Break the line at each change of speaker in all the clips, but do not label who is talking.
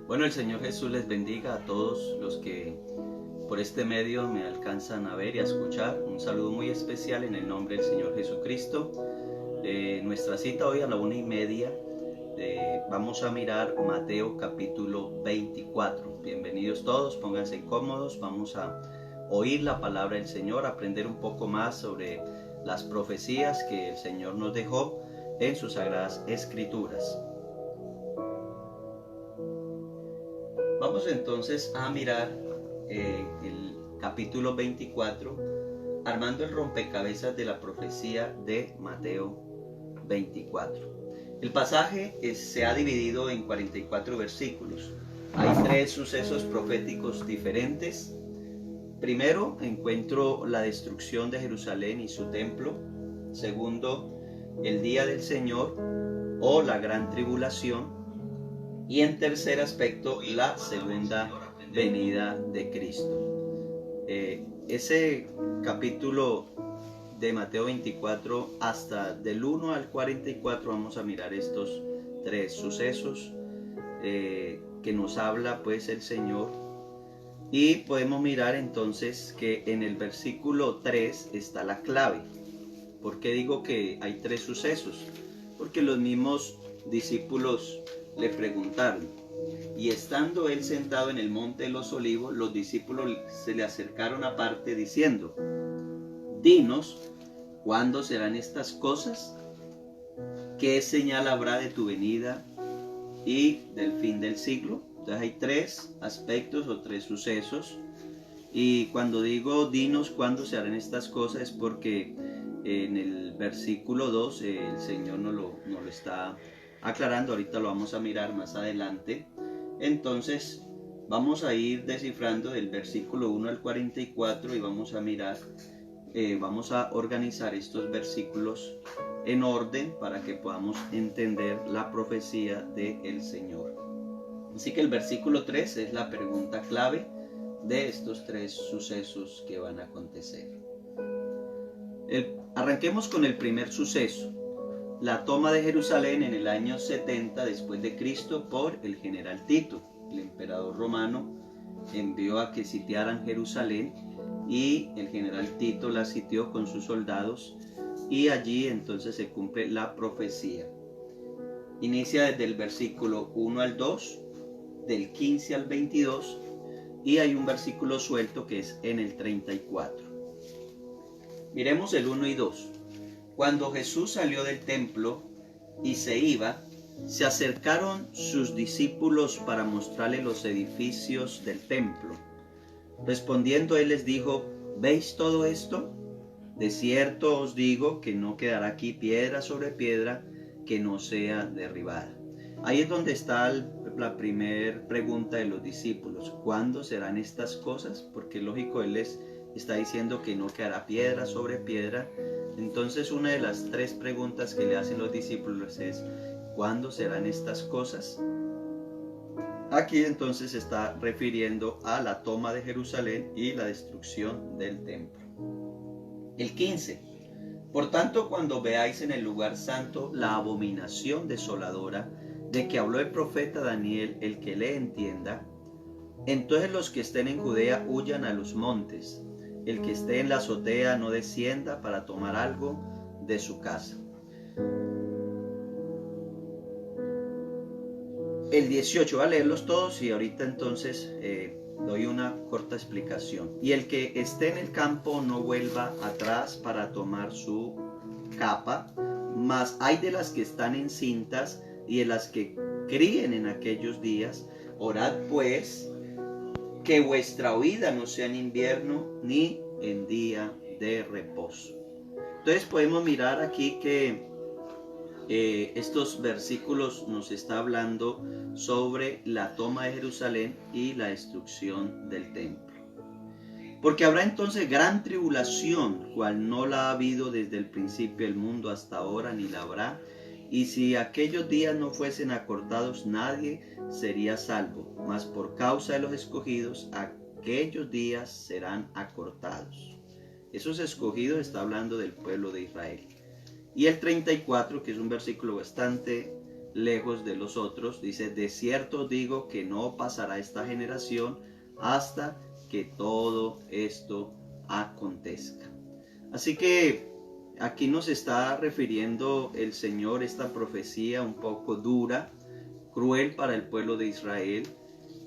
Bueno, el Señor Jesús les bendiga a todos los que por este medio me alcanzan a ver y a escuchar. Un saludo muy especial en el nombre del Señor Jesucristo. Nuestra cita hoy a la 1:30. Vamos a mirar Mateo capítulo 24. Bienvenidos todos, pónganse cómodos. Vamos a oír la palabra del Señor, aprender un poco más sobre las profecías que el Señor nos dejó en sus sagradas escrituras. Vamos entonces a mirar el capítulo 24, armando el rompecabezas de la profecía de Mateo 24. El pasaje se ha dividido en 44 versículos. Hay 3 sucesos proféticos diferentes. Primero, encuentro la destrucción de Jerusalén y su templo. Segundo, el día del Señor o la gran tribulación. Y en tercer aspecto, la segunda venida de Cristo. Ese capítulo de Mateo 24 hasta del 1 al 44 vamos a mirar estos 3 sucesos que nos habla pues el Señor. Y podemos mirar entonces que en el versículo 3 está la clave. ¿Por qué digo que hay 3 sucesos? Porque los mismos discípulos le preguntaron, y estando él sentado en el monte de los olivos, los discípulos se le acercaron aparte diciendo: dinos, ¿cuándo serán estas cosas? ¿Qué señal habrá de tu venida y del fin del siglo? Entonces hay 3 aspectos o 3 sucesos, y cuando digo dinos cuándo se harán estas cosas es porque en el versículo 2 el Señor nos lo está aclarando. Ahorita lo vamos a mirar más adelante. Entonces vamos a ir descifrando del versículo 1 al 44 y vamos a mirar, vamos a organizar estos versículos en orden para que podamos entender la profecía del Señor. Así que el versículo 3 es la pregunta clave de estos 3 sucesos que van a acontecer. Arranquemos con el primer suceso: la toma de Jerusalén en el año 70 después de Cristo por el general Tito. El emperador romano envió a que sitiaran Jerusalén y el general Tito la sitió con sus soldados, y allí entonces se cumple la profecía. Inicia desde el versículo 1 al 2, del 15 al 22, y hay un versículo suelto que es en el 34. Miremos el 1 y 2. Cuando Jesús salió del templo y se iba, se acercaron sus discípulos para mostrarle los edificios del templo. Respondiendo él les dijo: ¿veis todo esto? De cierto os digo que no quedará aquí piedra sobre piedra que no sea derribada. Ahí es donde está la primera pregunta de los discípulos: ¿cuándo serán estas cosas? Porque lógico, él les está diciendo que no quedará piedra sobre piedra. Entonces una de las 3 preguntas que le hacen los discípulos es: ¿cuándo serán estas cosas? Aquí entonces se está refiriendo a la toma de Jerusalén y la destrucción del templo. El 15. Por tanto, cuando veáis en el lugar santo la abominación desoladora de que habló el profeta Daniel, el que le entienda, entonces los que estén en Judea huyan a los montes. El que esté en la azotea no descienda para tomar algo de su casa. El 18, va a leerlos todos y ahorita entonces doy una corta explicación. Y el que esté en el campo no vuelva atrás para tomar su capa, mas hay de las que están encintas y de las que críen en aquellos días. Orad pues que vuestra huida no sea en invierno ni en día de reposo. Entonces podemos mirar aquí que estos versículos nos está hablando sobre la toma de Jerusalén y la destrucción del templo. Porque habrá entonces gran tribulación, cual no la ha habido desde el principio del mundo hasta ahora, ni la habrá. Y si aquellos días no fuesen acortados, nadie sería salvo. Mas por causa de los escogidos, aquellos días serán acortados. Esos escogidos está hablando del pueblo de Israel. Y el 34, que es un versículo bastante lejos de los otros. Dice, de cierto digo que no pasará esta generación hasta que todo esto acontezca. Así que aquí nos está refiriendo el Señor esta profecía un poco dura, cruel para el pueblo de Israel.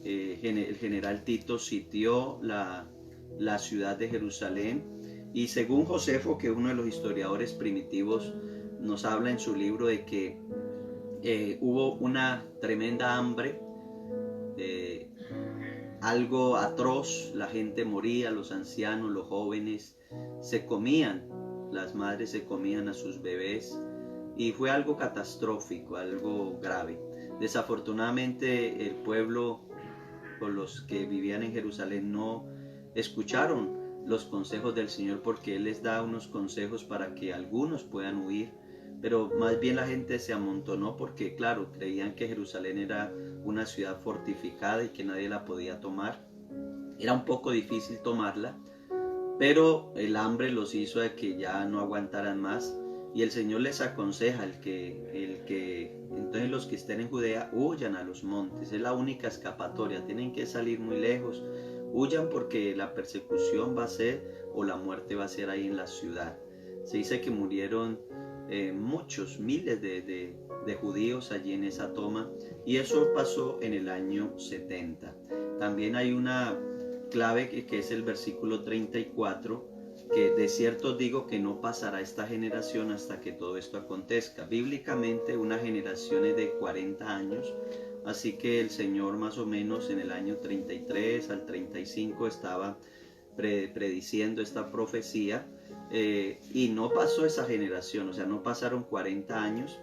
El general Tito sitió la ciudad de Jerusalén, y según Josefo, que es uno de los historiadores primitivos, nos habla en su libro de que hubo una tremenda hambre, algo atroz, la gente moría, los ancianos, los jóvenes se comían, las madres se comían a sus bebés, y fue algo catastrófico, algo grave. Desafortunadamente el pueblo, o los que vivían en Jerusalén, no escucharon los consejos del Señor, porque Él les da unos consejos para que algunos puedan huir, pero más bien la gente se amontonó porque, claro, creían que Jerusalén era una ciudad fortificada y que nadie la podía tomar. Era un poco difícil tomarla, pero el hambre los hizo de que ya no aguantaran más, y el Señor les aconseja entonces los que estén en Judea huyan a los montes. Es la única escapatoria, tienen que salir muy lejos, huyan porque la persecución va a ser, o la muerte va a ser ahí en la ciudad. Se dice que murieron muchos, miles de judíos allí en esa toma, y eso pasó en el año 70. También hay una clave que es el versículo 34, que de cierto digo que no pasará esta generación hasta que todo esto acontezca. Bíblicamente una generación es de 40 años, así que el Señor más o menos en el año 33 al 35 estaba prediciendo esta profecía, y no pasó esa generación, o sea, no pasaron 40 años,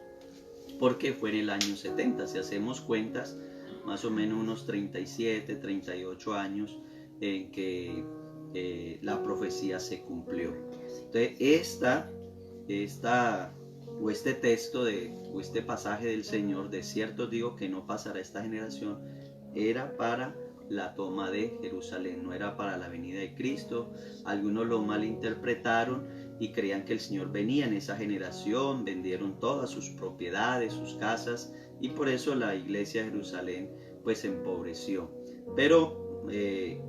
porque fue en el año 70. Si hacemos cuentas, más o menos unos 37, 38 años en que la profecía se cumplió. Entonces este texto o este pasaje del Señor, de cierto digo que no pasará esta generación, era para la toma de Jerusalén, no era para la venida de Cristo. Algunos lo malinterpretaron y creían que el Señor venía en esa generación, vendieron todas sus propiedades, sus casas, y por eso la iglesia de Jerusalén pues se empobreció. Pero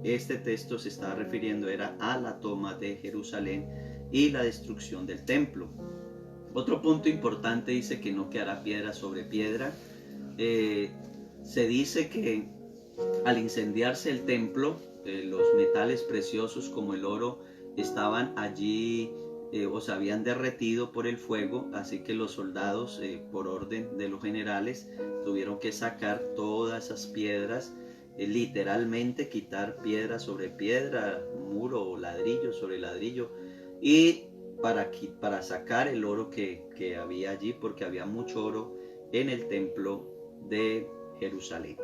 este texto se está refiriendo era a la toma de Jerusalén y la destrucción del templo. Otro punto importante dice que no quedará piedra sobre piedra. Se dice que al incendiarse el templo, los metales preciosos como el oro estaban allí o se habían derretido por el fuego, así que los soldados, por orden de los generales, tuvieron que sacar todas esas piedras, literalmente quitar piedra sobre piedra, muro o ladrillo sobre ladrillo, y para sacar el oro que había allí, porque había mucho oro en el templo de Jerusalén.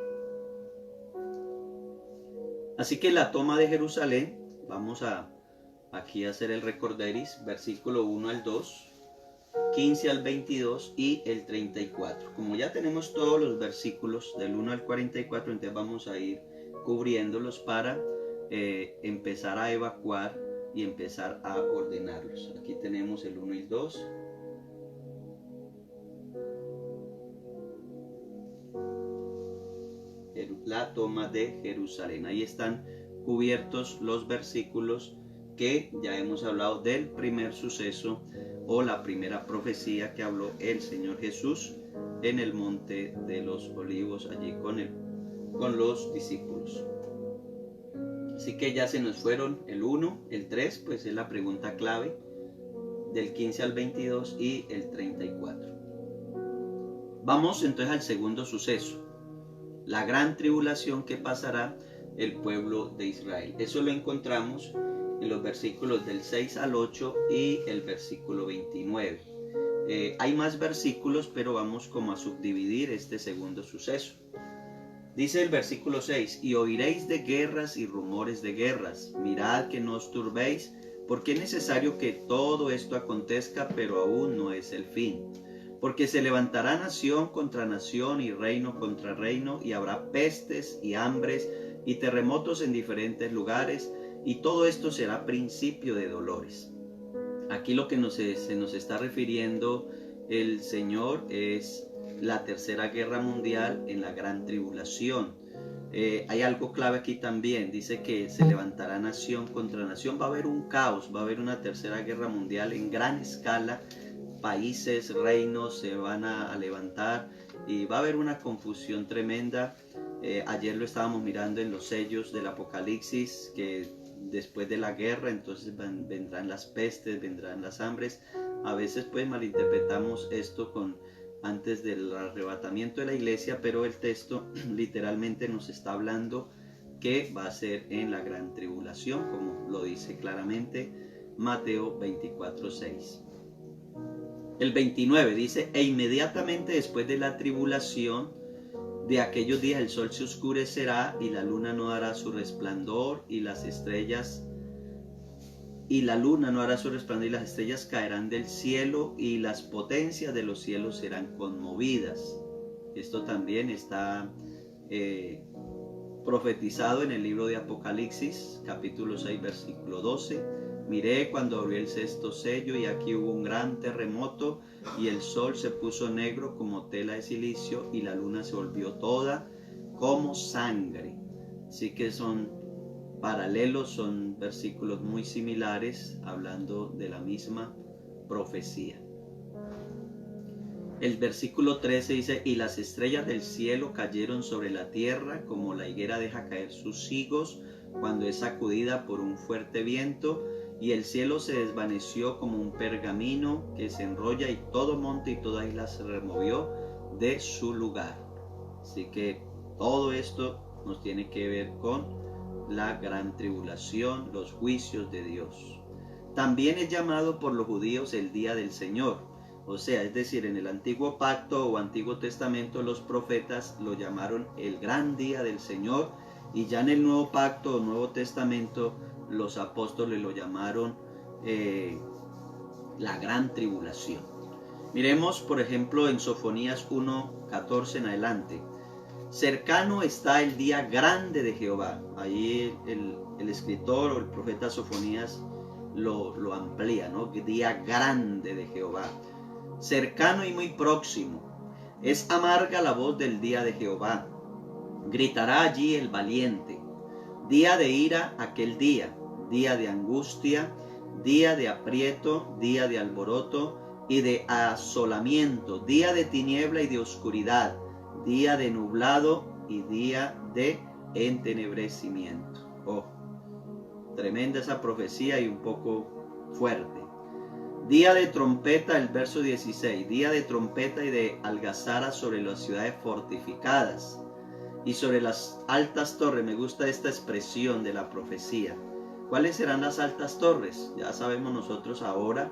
Así que la toma de Jerusalén, vamos aquí a hacer el recorderis, versículo 1 al 2, 15 al 22 y el 34. Como ya tenemos todos los versículos del 1 al 44, entonces vamos a ir cubriéndolos para empezar a evacuar y empezar a ordenarlos. Aquí tenemos el 1 y el 2. La toma de Jerusalén. Ahí están cubiertos los versículos que ya hemos hablado del primer suceso o la primera profecía que habló el Señor Jesús en el monte de los olivos, allí con los discípulos. Así que ya se nos fueron el 1, el 3, pues es la pregunta clave, del 15 al 22 y el 34. Vamos entonces al segundo suceso, la gran tribulación que pasará el pueblo de Israel. Eso lo encontramos en los versículos del 6 al 8 y el versículo 29. Hay más versículos, pero vamos como a subdividir este segundo suceso. Dice el versículo 6, y oiréis de guerras y rumores de guerras. Mirad que no os turbéis, porque es necesario que todo esto acontezca, pero aún no es el fin. Porque se levantará nación contra nación y reino contra reino, y habrá pestes y hambres y terremotos en diferentes lugares, y todo esto será principio de dolores. Aquí lo que se nos está refiriendo el Señor es la tercera guerra mundial en la gran tribulación. Hay algo clave aquí también, dice que se levantará nación contra nación, va a haber un caos, va a haber una tercera guerra mundial en gran escala, países, reinos se van a levantar y va a haber una confusión tremenda. Ayer lo estábamos mirando en los sellos del Apocalipsis, que después de la guerra entonces vendrán las pestes, vendrán las hambres. A veces pues malinterpretamos esto con antes del arrebatamiento de la iglesia, pero el texto literalmente nos está hablando que va a ser en la gran tribulación, como lo dice claramente Mateo 24:6. El 29 dice: e inmediatamente después de la tribulación de aquellos días el sol se oscurecerá y la luna no dará su resplandor y las estrellas caerán del cielo y las potencias de los cielos serán conmovidas. Esto también está profetizado en el libro de Apocalipsis, capítulo 6, versículo 12. Miré cuando abrió el sexto sello y aquí hubo un gran terremoto y el sol se puso negro como tela de silicio y la luna se volvió toda como sangre. Así que son paralelos, son versículos muy similares hablando de la misma profecía. El versículo 13 dice: y las estrellas del cielo cayeron sobre la tierra como la higuera deja caer sus higos cuando es sacudida por un fuerte viento, y el cielo se desvaneció como un pergamino que se enrolla, y todo monte y toda isla se removió de su lugar. Así que todo esto nos tiene que ver con la gran tribulación, los juicios de Dios. También es llamado por los judíos el día del Señor. O sea, es decir, en el antiguo pacto o antiguo testamento los profetas lo llamaron el gran día del Señor, y ya en el nuevo pacto o nuevo testamento los apóstoles lo llamaron la gran tribulación. Miremos por ejemplo en Sofonías 1:14 en adelante: cercano está el día grande de Jehová. Ahí el escritor o el profeta Sofonías lo amplía, ¿no? Día grande de Jehová, cercano y muy próximo. Es amarga la voz del día de Jehová, gritará allí el valiente. Día de ira aquel día, día de angustia, día de aprieto, día de alboroto y de asolamiento, día de tiniebla y de oscuridad, día de nublado y día de entenebrecimiento. Oh, tremenda esa profecía y un poco fuerte. Día de trompeta, el verso 16, día de trompeta y de algazara sobre las ciudades fortificadas y sobre las altas torres. Me gusta esta expresión de la profecía. ¿Cuáles serán las altas torres? Ya sabemos nosotros ahora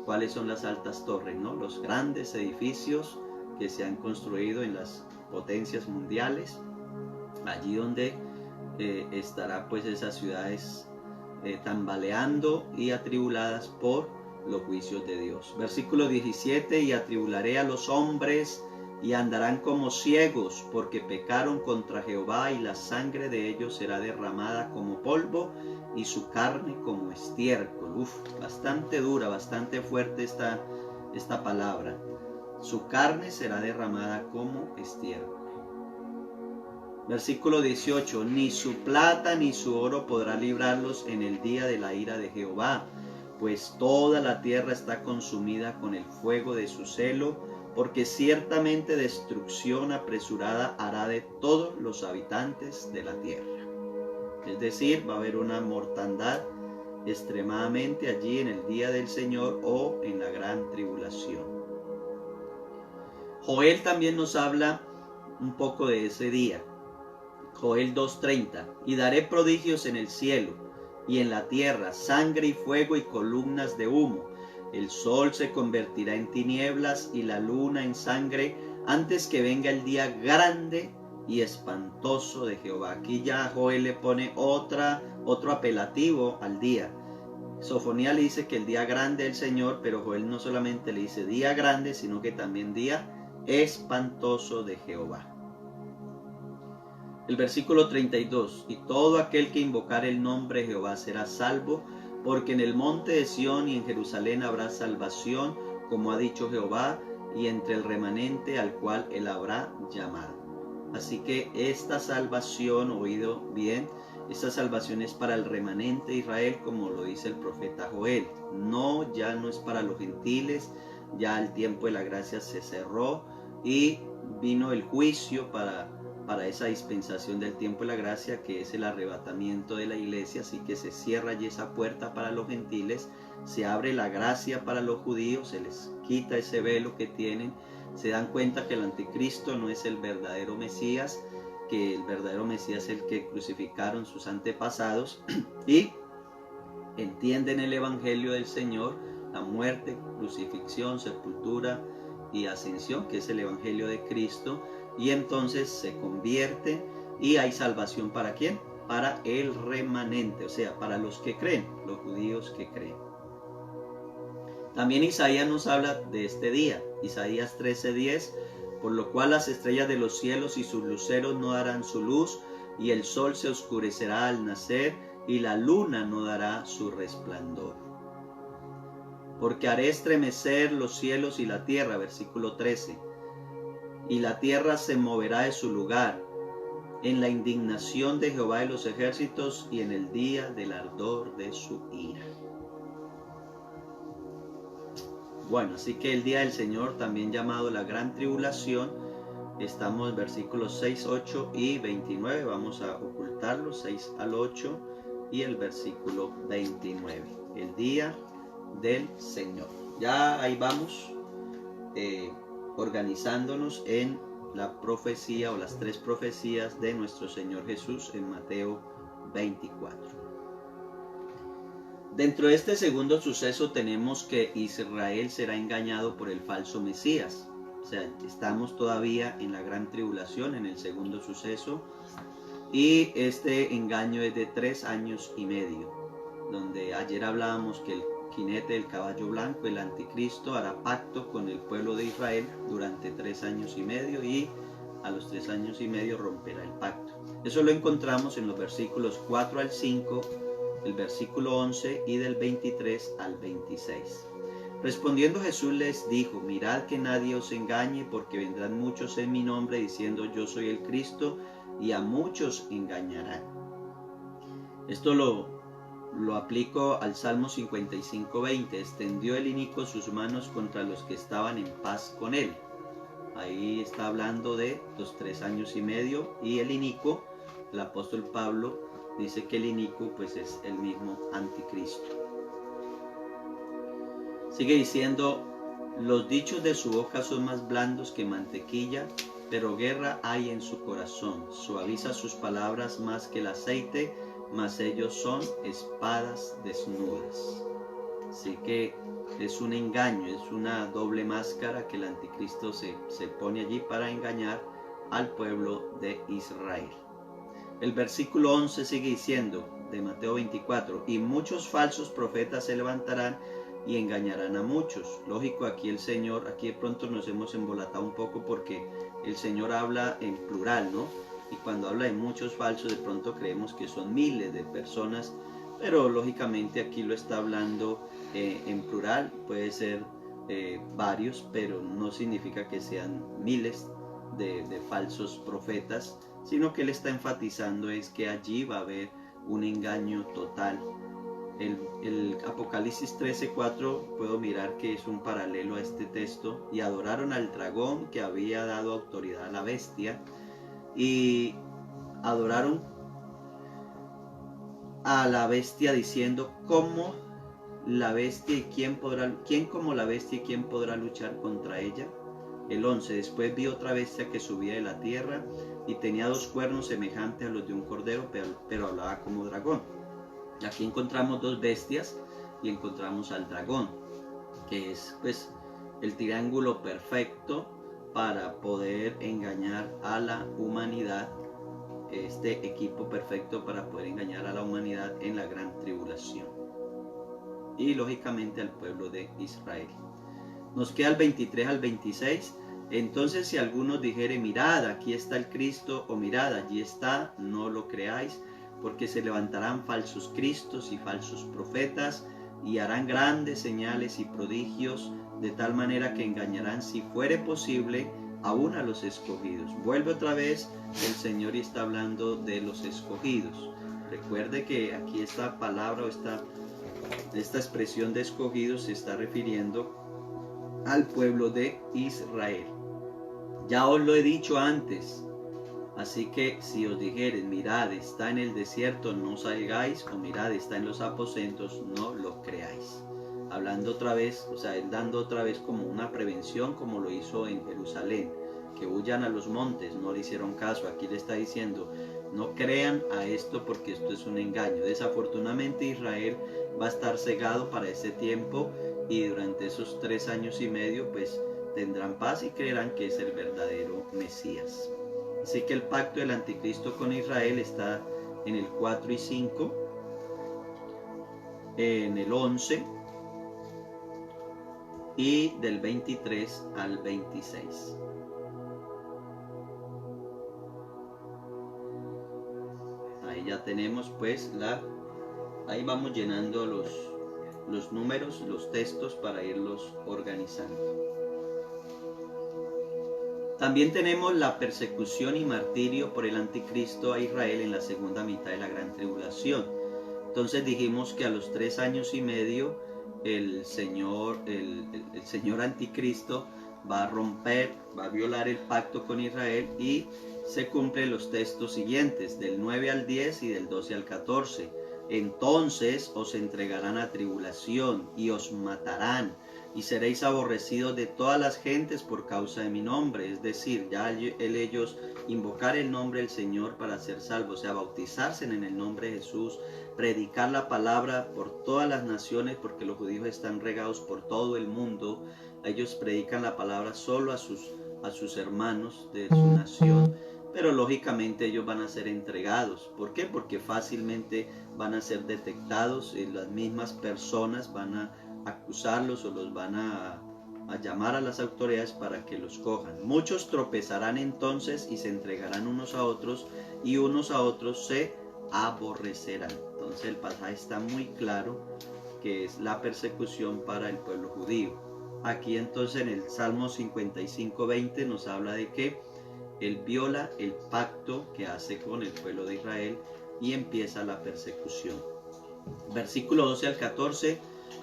cuáles son las altas torres, ¿no? Los grandes edificios que se han construido en las potencias mundiales, allí donde estará pues esas ciudades tambaleando y atribuladas por los juicios de Dios. Versículo 17: y atribularé a los hombres y andarán como ciegos porque pecaron contra Jehová, y la sangre de ellos será derramada como polvo y su carne como estiércol. Bastante dura, bastante fuerte esta palabra. Su carne será derramada como estiércol. Versículo 18: ni su plata ni su oro podrá librarlos en el día de la ira de Jehová, pues toda la tierra está consumida con el fuego de su celo, porque ciertamente destrucción apresurada hará de todos los habitantes de la tierra. Es decir, va a haber una mortandad extremadamente allí en el día del Señor o en la gran tribulación. Joel también nos habla un poco de ese día. Joel 2:30: y daré prodigios en el cielo y en la tierra, sangre y fuego y columnas de humo. El sol se convertirá en tinieblas y la luna en sangre antes que venga el día grande y espantoso de Jehová. Aquí ya Joel le pone otro apelativo al día. Sofonías le dice que el día grande del Señor, pero Joel no solamente le dice día grande, sino que también día espantoso de Jehová. El versículo 32: y todo aquel que invocare el nombre de Jehová será salvo, porque en el monte de Sión y en Jerusalén habrá salvación, como ha dicho Jehová, y entre el remanente al cual él habrá llamado. Así que esta salvación, oído bien, esta salvación es para el remanente de Israel, como lo dice el profeta Joel. No, ya no es para los gentiles, ya el tiempo de la gracia se cerró y vino el juicio para esa dispensación del tiempo de la gracia, que es el arrebatamiento de la iglesia. Así que se cierra allí esa puerta para los gentiles, se abre la gracia para los judíos, se les quita ese velo que tienen, se dan cuenta que el anticristo no es el verdadero Mesías, que el verdadero Mesías es el que crucificaron sus antepasados, y entienden el evangelio del Señor, la muerte, crucifixión, sepultura y ascensión, que es el evangelio de Cristo, y entonces se convierte y hay salvación. ¿Para quién? Para el remanente, o sea, para los que creen, los judíos que creen. También Isaías nos habla de este día, Isaías 13:10, por lo cual las estrellas de los cielos y sus luceros no darán su luz, y el sol se oscurecerá al nacer, y la luna no dará su resplandor. Porque haré estremecer los cielos y la tierra, versículo 13, y la tierra se moverá de su lugar, en la indignación de Jehová de los ejércitos y en el día del ardor de su ira. Bueno, así que el día del Señor, también llamado la gran tribulación, estamos en versículos 6, 8 y 29. Vamos a ocultarlos, 6 al 8 y el versículo 29. El día del Señor. Ya ahí vamos organizándonos en la profecía o las tres profecías de nuestro Señor Jesús en Mateo 24. Dentro de este segundo suceso tenemos que Israel será engañado por el falso Mesías. O sea, estamos todavía en la gran tribulación, en el segundo suceso, y este engaño es de 3 años y medio, donde ayer hablábamos que el jinete del caballo blanco, el anticristo, hará pacto con el pueblo de Israel durante 3 años y medio, y a los 3 años y medio romperá el pacto. Eso lo encontramos en los versículos 4 al 5, el versículo 11 y del 23 al 26. Respondiendo Jesús les dijo: mirad que nadie os engañe, porque vendrán muchos en mi nombre diciendo yo soy el Cristo, y a muchos engañarán. Esto lo aplico al Salmo 55:20. Extendió el inicuo sus manos contra los que estaban en paz con él. Ahí está hablando de los 3 años y medio, y el inicuo, el apóstol Pablo dice que el inicuo pues es el mismo anticristo. Sigue diciendo: los dichos de su boca son más blandos que mantequilla, pero guerra hay en su corazón. Suaviza sus palabras más que el aceite, mas ellos son espadas desnudas. Así que es un engaño, es una doble máscara que el anticristo se pone allí para engañar al pueblo de Israel. El versículo 11 sigue diciendo, de Mateo 24, y muchos falsos profetas se levantarán y engañarán a muchos. Lógico, aquí el Señor, aquí de pronto nos hemos embolatado un poco porque el Señor habla en plural, ¿no? Y cuando habla de muchos falsos, de pronto creemos que son miles de personas, pero lógicamente aquí lo está hablando en plural, puede ser varios, pero no significa que sean miles de falsos profetas, sino que él está enfatizando es que allí va a haber un engaño total. El Apocalipsis 13:4 puedo mirar que es un paralelo a este texto. Y adoraron al dragón que había dado autoridad a la bestia, y adoraron a la bestia diciendo: ¿cómo la bestia y quién como la bestia y quién podrá luchar contra ella? El 11, después vi otra bestia que subía de la tierra y tenía 2 cuernos semejantes a los de un cordero, pero hablaba como dragón. Aquí encontramos 2 bestias y encontramos al dragón, que es pues el triángulo perfecto para poder engañar a la humanidad, este equipo perfecto para poder engañar a la humanidad en la gran tribulación y lógicamente al pueblo de Israel. Nos queda el 23 al 26. Entonces si algunos dijere: mirad, aquí está el Cristo, o mirad, allí está, no lo creáis, porque se levantarán falsos cristos y falsos profetas, y harán grandes señales y prodigios, de tal manera que engañarán, si fuere posible, aún a los escogidos. Vuelve otra vez el Señor y está hablando de los escogidos. Recuerde que aquí esta palabra o esta expresión de escogidos se está refiriendo al pueblo de Israel. Ya os lo he dicho antes, así que si os dijeren, mirad, está en el desierto, no salgáis, o mirad, está en los aposentos, no lo creáis. Hablando otra vez, o sea, él dando otra vez como una prevención, como lo hizo en Jerusalén, que huyan a los montes, no le hicieron caso. Aquí le está diciendo, no crean a esto porque esto es un engaño. Desafortunadamente Israel va a estar cegado para ese tiempo, y durante esos 3 años y medio pues tendrán paz y creerán que es el verdadero Mesías. Así que el pacto del anticristo con Israel está en el 4 y 5, en el 11 y del 23 al 26. Ahí ya tenemos pues ahí vamos llenando los números, los textos para irlos organizando. También tenemos la persecución y martirio por el anticristo a Israel en la segunda mitad de la gran tribulación. Entonces dijimos que a los 3 años y medio el señor anticristo va a romper, va a violar el pacto con Israel, y se cumplen los textos siguientes, del 9 al 10 y del 12 al 14. Entonces os entregarán a tribulación y os matarán, y seréis aborrecidos de todas las gentes por causa de mi nombre. Es decir, ya ellos invocar el nombre del Señor para ser salvos, o sea, bautizarse en el nombre de Jesús, predicar la palabra por todas las naciones, porque los judíos están regados por todo el mundo. Ellos predican la palabra solo a sus hermanos de su nación, pero lógicamente ellos van a ser entregados. ¿Por qué? Porque fácilmente van a ser detectados, y las mismas personas van a acusarlos o los van a llamar a las autoridades para que los cojan. Muchos tropezarán entonces y se entregarán unos a otros, y unos a otros se aborrecerán. Entonces el pasaje está muy claro que es la persecución para el pueblo judío. Aquí entonces en el Salmo 55:20 nos habla de que él viola el pacto que hace con el pueblo de Israel y empieza la persecución. Versículo 12 al 14: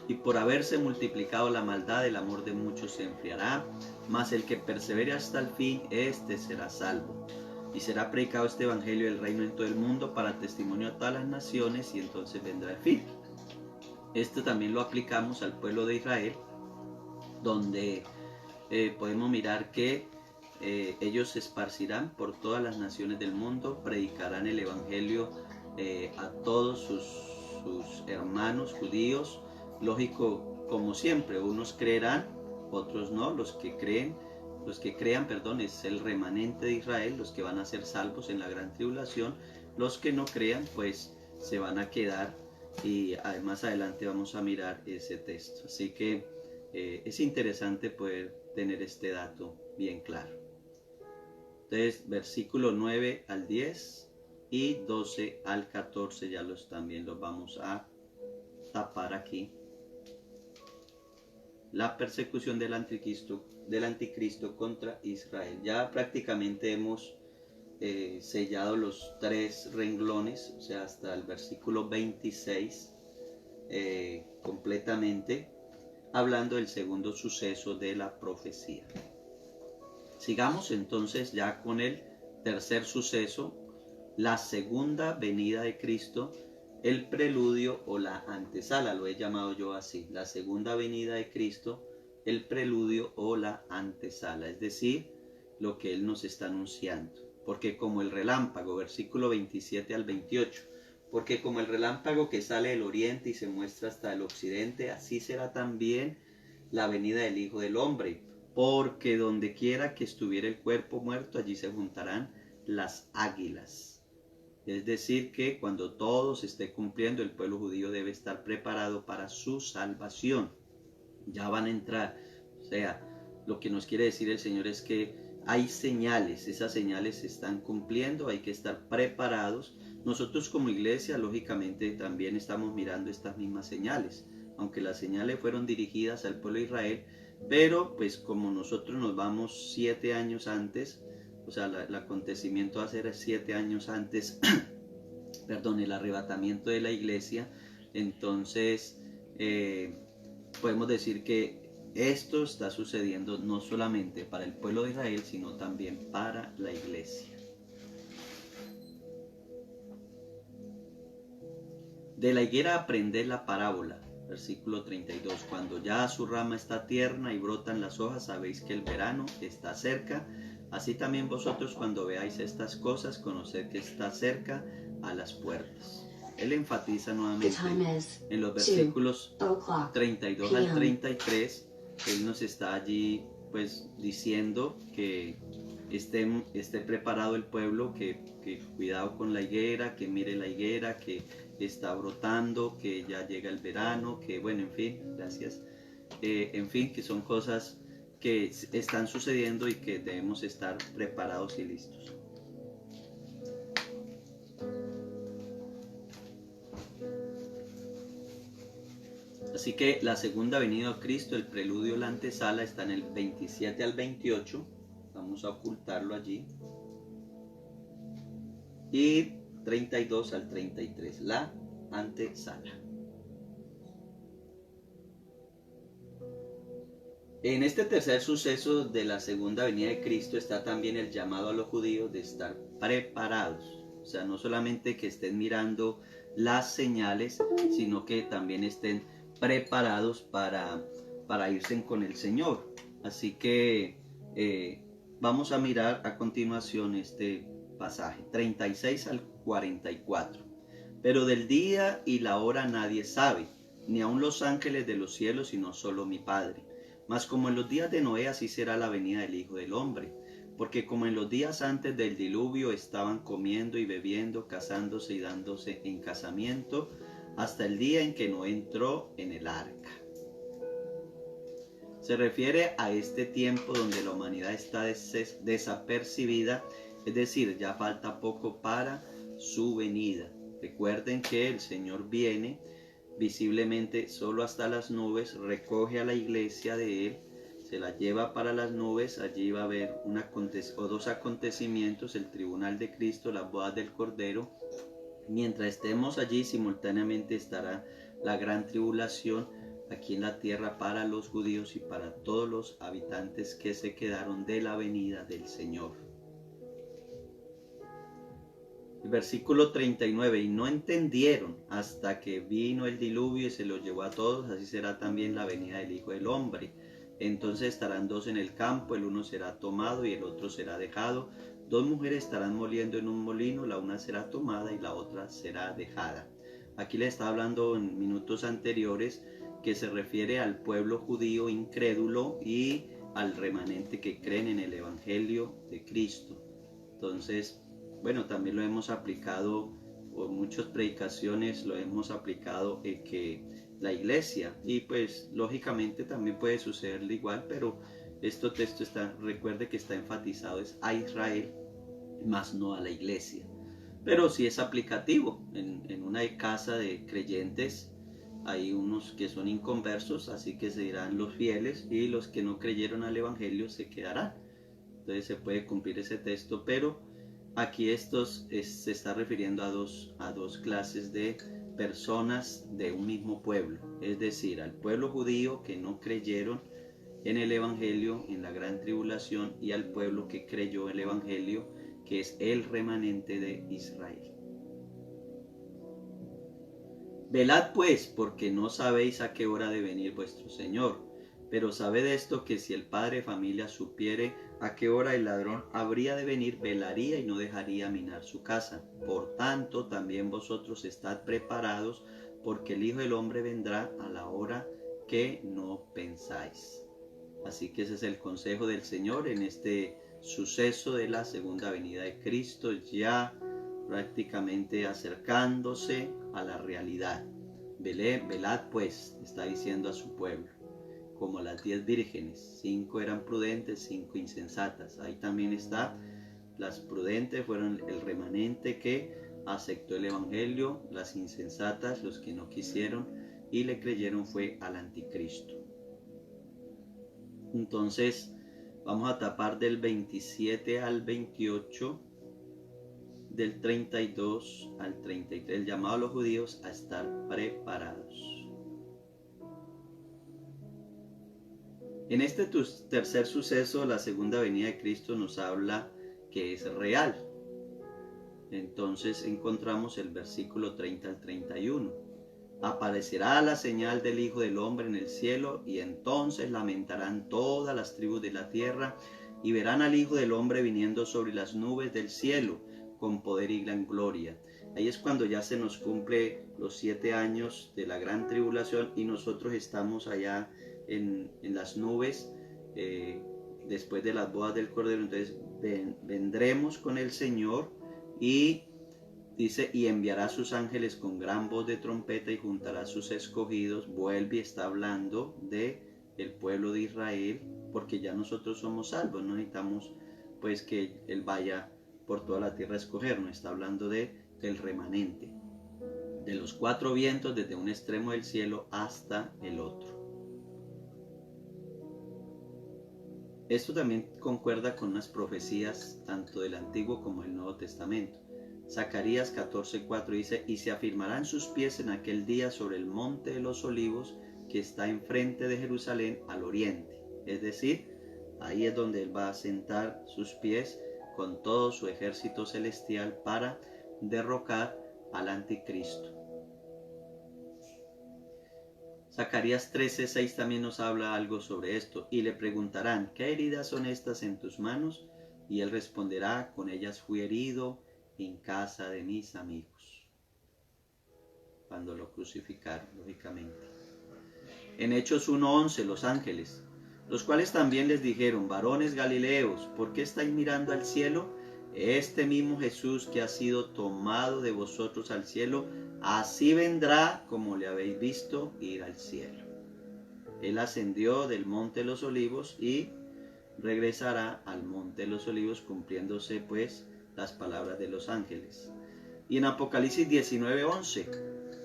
y por haberse multiplicado la maldad, el amor de muchos se enfriará, mas el que persevere hasta el fin, éste será salvo. Y será predicado este evangelio del reino en todo el mundo para testimonio a todas las naciones, y entonces vendrá el fin. Esto también lo aplicamos al pueblo de Israel, donde podemos mirar que ellos se esparcirán por todas las naciones del mundo, predicarán el evangelio a todos sus hermanos judíos. Lógico, como siempre, unos creerán, otros no. Los que crean, es el remanente de Israel, los que van a ser salvos en la gran tribulación. Los que no crean, pues se van a quedar, y además adelante vamos a mirar ese texto. Así que es interesante poder tener este dato bien claro. Entonces, versículo 9 al 10 y 12 al 14 ya también los vamos a tapar aquí. La persecución del anticristo contra Israel. Ya prácticamente hemos sellado los 3 renglones, o sea, hasta el versículo 26 completamente, hablando del segundo suceso de la profecía. Sigamos entonces ya con el tercer suceso, la segunda venida de Cristo, el preludio o la antesala, lo he llamado yo así, la segunda venida de Cristo, el preludio o la antesala, es decir, lo que Él nos está anunciando. Porque como el relámpago, versículo 27 al 28, porque como el relámpago que sale del oriente y se muestra hasta el occidente, así será también la venida del Hijo del Hombre. Porque donde quiera que estuviera el cuerpo muerto, allí se juntarán las águilas. Es decir, que cuando todo se esté cumpliendo, el pueblo judío debe estar preparado para su salvación. Ya van a entrar. O sea, lo que nos quiere decir el Señor es que hay señales, esas señales se están cumpliendo, hay que estar preparados. Nosotros como iglesia, lógicamente, también estamos mirando estas mismas señales. Aunque las señales fueron dirigidas al pueblo de Israel, pero pues como nosotros nos vamos 7 años antes, o sea, el acontecimiento va a ser 7 años antes, perdón, el arrebatamiento de la iglesia, entonces podemos decir que esto está sucediendo no solamente para el pueblo de Israel, sino también para la iglesia. De la higuera aprended la parábola, versículo 32. Cuando ya su rama está tierna y brotan las hojas, sabéis que el verano está cerca. Así también vosotros, cuando veáis estas cosas, conoced que está cerca a las puertas. Él enfatiza nuevamente en los versículos 32 al 33. Él nos está allí pues diciendo que esté preparado el pueblo, que cuidado con la higuera, que mire la higuera, que está brotando, que ya llega el verano, que bueno, en fin, gracias. En fin, que son cosas que están sucediendo y que debemos estar preparados y listos. Así que la segunda venida de Cristo, el preludio, la antesala, está en el 27 al 28. Vamos a ocultarlo allí. Y 32 al 33, la antesala. En este tercer suceso de la segunda venida de Cristo está también el llamado a los judíos de estar preparados. O sea, no solamente que estén mirando las señales, sino que también estén preparados para irse con el Señor. Así que vamos a mirar a continuación este pasaje, 36 al 44. Pero del día y la hora nadie sabe, ni aun los ángeles de los cielos, sino solo mi Padre. Mas como en los días de Noé, así será la venida del Hijo del Hombre. Porque como en los días antes del diluvio estaban comiendo y bebiendo, casándose y dándose en casamiento, hasta el día en que Noé entró en el arca. Se refiere a este tiempo donde la humanidad está desapercibida, es decir, ya falta poco para su venida. Recuerden que el Señor viene visiblemente solo hasta las nubes, recoge a la iglesia de Él, se la lleva para las nubes. Allí va a haber dos acontecimientos: el tribunal de Cristo, las bodas del Cordero. Mientras estemos allí, simultáneamente estará la gran tribulación aquí en la tierra para los judíos y para todos los habitantes que se quedaron de la venida del Señor. El versículo 39, y no entendieron hasta que vino el diluvio y se los llevó a todos, así será también la venida del Hijo del Hombre. Entonces estarán dos en el campo, el uno será tomado y el otro será dejado. Dos mujeres estarán moliendo en un molino, la una será tomada y la otra será dejada. Aquí le está hablando en minutos anteriores que se refiere al pueblo judío incrédulo y al remanente que creen en el Evangelio de Cristo. Entonces, bueno, también lo hemos aplicado, por muchas predicaciones lo hemos aplicado que la iglesia, y pues lógicamente también puede sucederle igual, pero este texto recuerde que está enfatizado es a Israel, más no a la iglesia. Pero sí es aplicativo. En una casa de creyentes hay unos que son inconversos, así que se irán los fieles, y los que no creyeron al Evangelio se quedarán. Entonces se puede cumplir ese texto, pero aquí se está refiriendo a dos clases de personas de un mismo pueblo, es decir, al pueblo judío que no creyeron en el Evangelio en la gran tribulación, y al pueblo que creyó el Evangelio, que es el remanente de Israel. Velad pues, porque no sabéis a qué hora ha de venir vuestro Señor. Pero sabed esto, que si el padre de familia supiere a qué hora el ladrón habría de venir, velaría y no dejaría minar su casa. Por tanto, también vosotros estad preparados, porque el Hijo del Hombre vendrá a la hora que no pensáis. Así que ese es el consejo del Señor en este suceso de la segunda venida de Cristo, ya prácticamente acercándose a la realidad. Velad pues, está diciendo a su pueblo, como las 10 vírgenes, 5 eran prudentes, 5 insensatas. Ahí también está, las prudentes fueron el remanente que aceptó el Evangelio, las insensatas, los que no quisieron y le creyeron, fue al anticristo. Entonces vamos a tapar del 27 al 28, del 32 al 33, el llamado a los judíos a estar preparados. En este tercer suceso, la segunda venida de Cristo nos habla que es real. Entonces encontramos el versículo 30 al 31. Aparecerá la señal del Hijo del Hombre en el cielo, y entonces lamentarán todas las tribus de la tierra, y verán al Hijo del Hombre viniendo sobre las nubes del cielo, con poder y gran gloria. Ahí es cuando ya se nos cumple los 7 años de la gran tribulación, y nosotros estamos allá en las nubes, después de las bodas del Cordero. Entonces vendremos con el Señor, y dice, y enviará a sus ángeles con gran voz de trompeta, y juntará a sus escogidos. Vuelve y está hablando de el pueblo de Israel, porque ya nosotros somos salvos, no necesitamos pues que Él vaya por toda la tierra a escogernos. Está hablando del remanente, de los 4 vientos, desde un extremo del cielo hasta el otro. Esto también concuerda con unas profecías tanto del Antiguo como del Nuevo Testamento. Zacarías 14:4 dice, y se afirmarán sus pies en aquel día sobre el monte de los olivos, que está enfrente de Jerusalén al oriente. Es decir, ahí es donde Él va a sentar sus pies con todo su ejército celestial para derrocar al anticristo. Zacarías 13:6 también nos habla algo sobre esto. Y le preguntarán, ¿qué heridas son estas en tus manos? Y Él responderá, con ellas fui herido en casa de mis amigos. Cuando lo crucificaron, lógicamente. En Hechos 1:11, los ángeles, los cuales también les dijeron, varones galileos, ¿por qué estáis mirando al cielo? Este mismo Jesús que ha sido tomado de vosotros al cielo, así vendrá como le habéis visto ir al cielo. Él ascendió del monte de los olivos y regresará al monte de los olivos, cumpliéndose pues las palabras de los ángeles. Y en Apocalipsis 19:11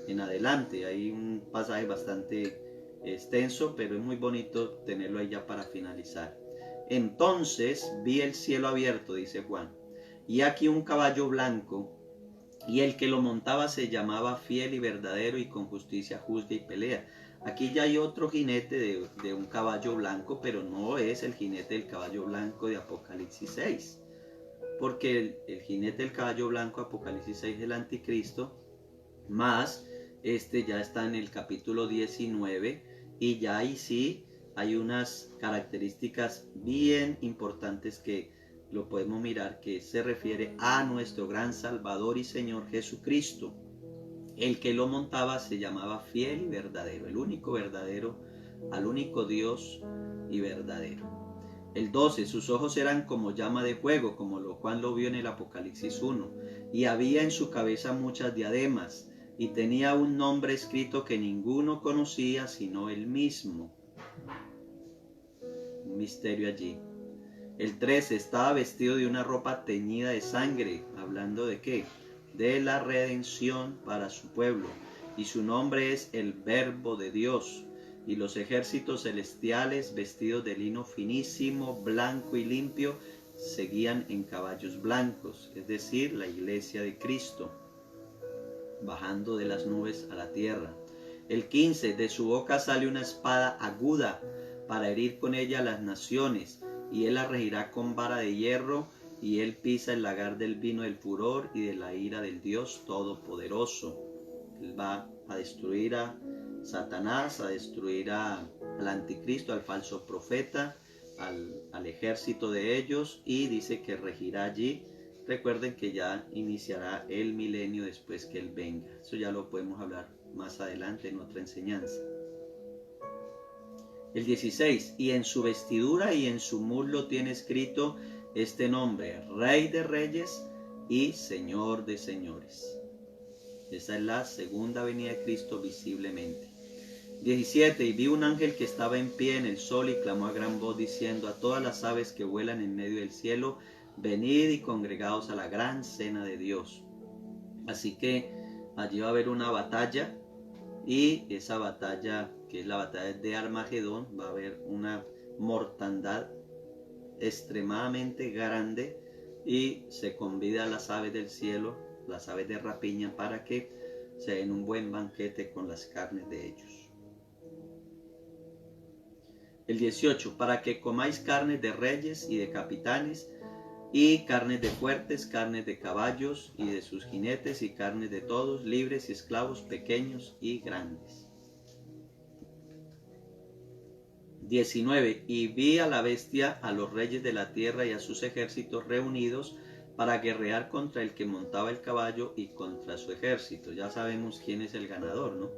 en adelante hay un pasaje bastante extenso, pero es muy bonito tenerlo ahí ya para finalizar. Entonces vi el cielo abierto, dice Juan, y aquí un caballo blanco, y el que lo montaba se llamaba Fiel y Verdadero, y con justicia juzga y pelea. Aquí ya hay otro jinete de un caballo blanco, pero no es el jinete del caballo blanco de Apocalipsis 6. Porque el jinete del caballo blanco, Apocalipsis 6, es el anticristo, más este ya está en el capítulo 19, y ya ahí sí hay unas características bien importantes que lo podemos mirar, que se refiere a nuestro gran Salvador y Señor Jesucristo. El que lo montaba se llamaba Fiel y Verdadero, el único verdadero, al único Dios y verdadero. El 12, sus ojos eran como llama de fuego, como lo Juan lo vio en el Apocalipsis 1, y había en su cabeza muchas diademas, y tenía un nombre escrito que ninguno conocía sino él mismo. Un misterio allí. El 13, estaba vestido de una ropa teñida de sangre. ¿Hablando de qué? De la redención para su pueblo. Y su nombre es el Verbo de Dios. Y los ejércitos celestiales, vestidos de lino finísimo, blanco y limpio, seguían en caballos blancos, es decir, la iglesia de Cristo, bajando de las nubes a la tierra. El 15, de su boca sale una espada aguda para herir con ella a las naciones, y él la regirá con vara de hierro, y él pisa el lagar del vino del furor y de la ira del Dios Todopoderoso. Él va a destruir a Satanás, a destruir al anticristo, al falso profeta, al ejército de ellos, y dice que regirá allí. Recuerden que ya iniciará el milenio después que Él venga. Eso ya lo podemos hablar más adelante en otra enseñanza. El 16, y en su vestidura y en su muslo tiene escrito este nombre, Rey de Reyes y Señor de Señores. Esa es la segunda venida de Cristo visiblemente. 17, y vi un ángel que estaba en pie en el sol y clamó a gran voz diciendo a todas las aves que vuelan en medio del cielo, venid y congregaos a la gran cena de Dios. Así que allí va a haber una batalla, y esa batalla, que es la batalla de Armagedón, va a haber una mortandad extremadamente grande y se convida a las aves del cielo, las aves de rapiña, para que se den un buen banquete con las carnes de ellos. El 18, para que comáis carnes de reyes y de capitanes, y carnes de fuertes, carnes de caballos y de sus jinetes, y carnes de todos, libres y esclavos, pequeños y grandes. 19, y vi a la bestia, a los reyes de la tierra y a sus ejércitos reunidos para guerrear contra el que montaba el caballo y contra su ejército. Ya sabemos quién es el ganador, ¿no?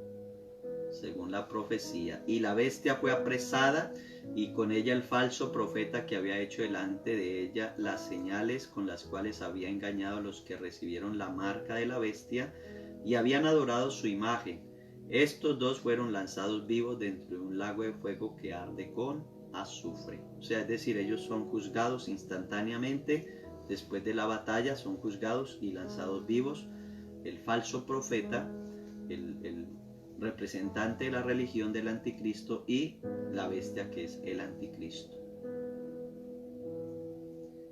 Según la profecía. Y la bestia fue apresada, y con ella el falso profeta que había hecho delante de ella las señales con las cuales había engañado a los que recibieron la marca de la bestia y habían adorado su imagen. Estos dos fueron lanzados vivos dentro de un lago de fuego que arde con azufre. O sea, es decir, ellos son juzgados instantáneamente. Después de la batalla son juzgados y lanzados vivos. El falso profeta, el representante de la religión del anticristo, y la bestia, que es el anticristo.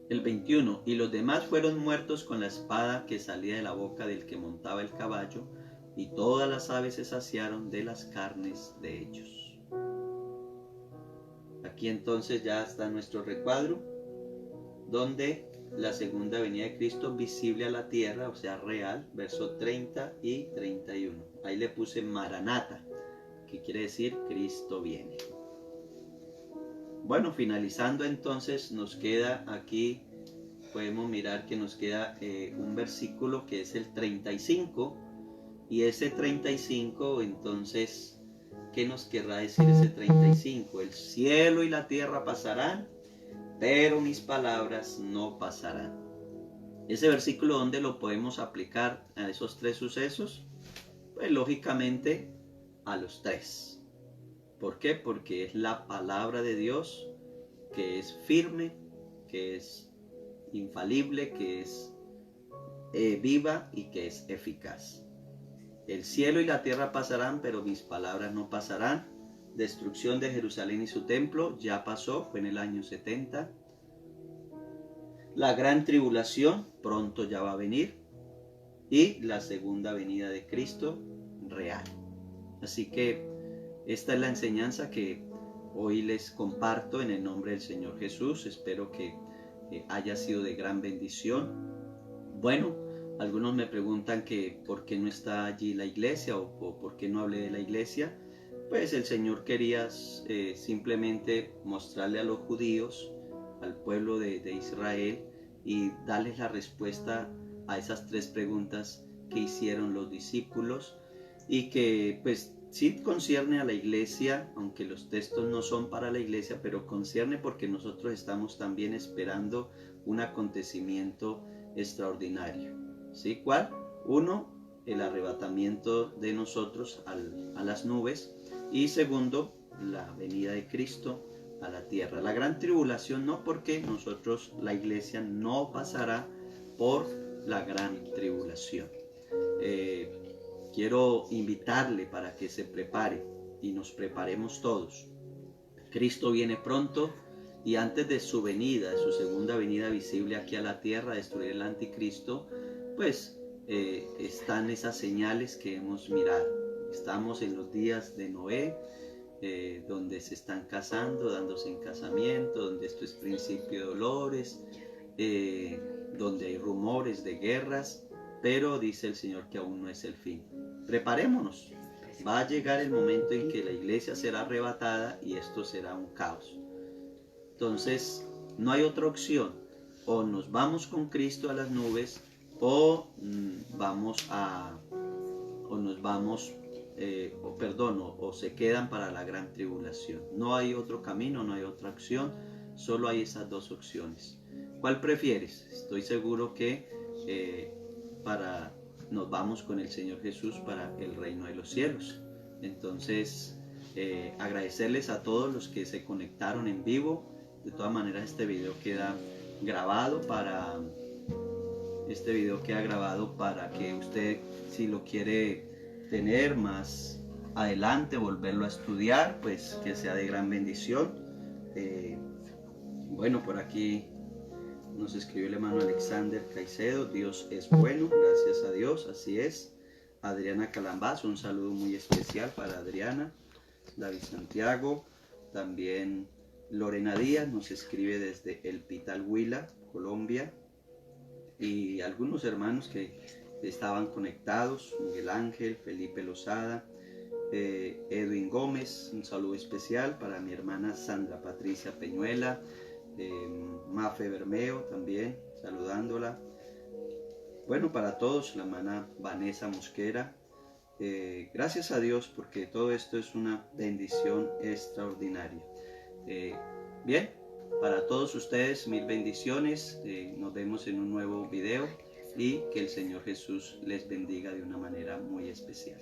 El 21, y los demás fueron muertos con la espada que salía de la boca del que montaba el caballo, y todas las aves se saciaron de las carnes de ellos. Aquí entonces ya está nuestro recuadro, donde la segunda venida de Cristo visible a la tierra, o sea, real, verso 30 y 31. Ahí le puse Maranata, que quiere decir Cristo viene. Bueno, finalizando entonces, nos queda aquí, podemos mirar que nos queda un versículo que es el 35, y ese 35, entonces, ¿qué nos querrá decir ese 35? El cielo y la tierra pasarán, pero mis palabras no pasarán. Ese versículo, ¿dónde lo podemos aplicar a esos tres sucesos? Pues lógicamente a los tres. ¿Por qué? Porque es la palabra de Dios, que es firme, que es infalible, que es viva y que es eficaz. El cielo y la tierra pasarán, pero mis palabras no pasarán. Destrucción de Jerusalén y su templo ya pasó, fue en el año 70. La gran tribulación pronto ya va a venir, y la segunda venida de Cristo real. Así que esta es la enseñanza que hoy les comparto en el nombre del Señor Jesús. Espero que haya sido de gran bendición. Bueno, algunos me preguntan que por qué no está allí la iglesia, o por qué no hablé de la iglesia. Pues el Señor quería simplemente mostrarle a los judíos, al pueblo de Israel, y darles la respuesta a esas tres preguntas que hicieron los discípulos, y que pues sí concierne a la iglesia, aunque los textos no son para la iglesia, pero concierne porque nosotros estamos también esperando un acontecimiento extraordinario. ¿Sí? ¿Cuál? Uno, el arrebatamiento de nosotros a las nubes, y segundo, la venida de Cristo a la tierra. La gran tribulación no, porque nosotros, la iglesia, no pasará por la gran tribulación. Quiero invitarle para que se prepare y nos preparemos todos. Cristo viene pronto, y antes de su venida, de su segunda venida visible aquí a la tierra, destruir el anticristo, pues están esas señales que hemos mirado. Estamos en los días de Noé, donde se están casando, dándose en casamiento, donde esto es principio de dolores, donde hay rumores de guerras, pero dice el Señor que aún no es el fin. Preparémonos. Va a llegar el momento en que la iglesia será arrebatada y esto será un caos. Entonces, no hay otra opción. O nos vamos con Cristo a las nubes, o se quedan para la gran tribulación. No hay otro camino, no hay otra opción, solo hay esas dos opciones. ¿Cuál prefieres? Estoy seguro que nos vamos con el Señor Jesús para el reino de los cielos. Entonces, agradecerles a todos los que se conectaron en vivo. De todas maneras, este video queda grabado para que usted, si lo quiere tener más adelante, volverlo a estudiar, pues que sea de gran bendición. Bueno, por aquí nos escribió el hermano Alexander Caicedo: Dios es bueno, gracias a Dios, así es. Adriana Calambás, un saludo muy especial para Adriana. David Santiago, también Lorena Díaz nos escribe desde El Pital, Huila, Colombia, y algunos hermanos que estaban conectados: Miguel Ángel, Felipe Lozada, Edwin Gómez, un saludo especial para mi hermana Sandra Patricia Peñuela, Mafe Bermeo también, saludándola. Bueno, para todos, la hermana Vanessa Mosquera. Gracias a Dios, porque todo esto es una bendición extraordinaria. Bien, para todos ustedes, mil bendiciones. Nos vemos en un nuevo video y que el Señor Jesús les bendiga de una manera muy especial.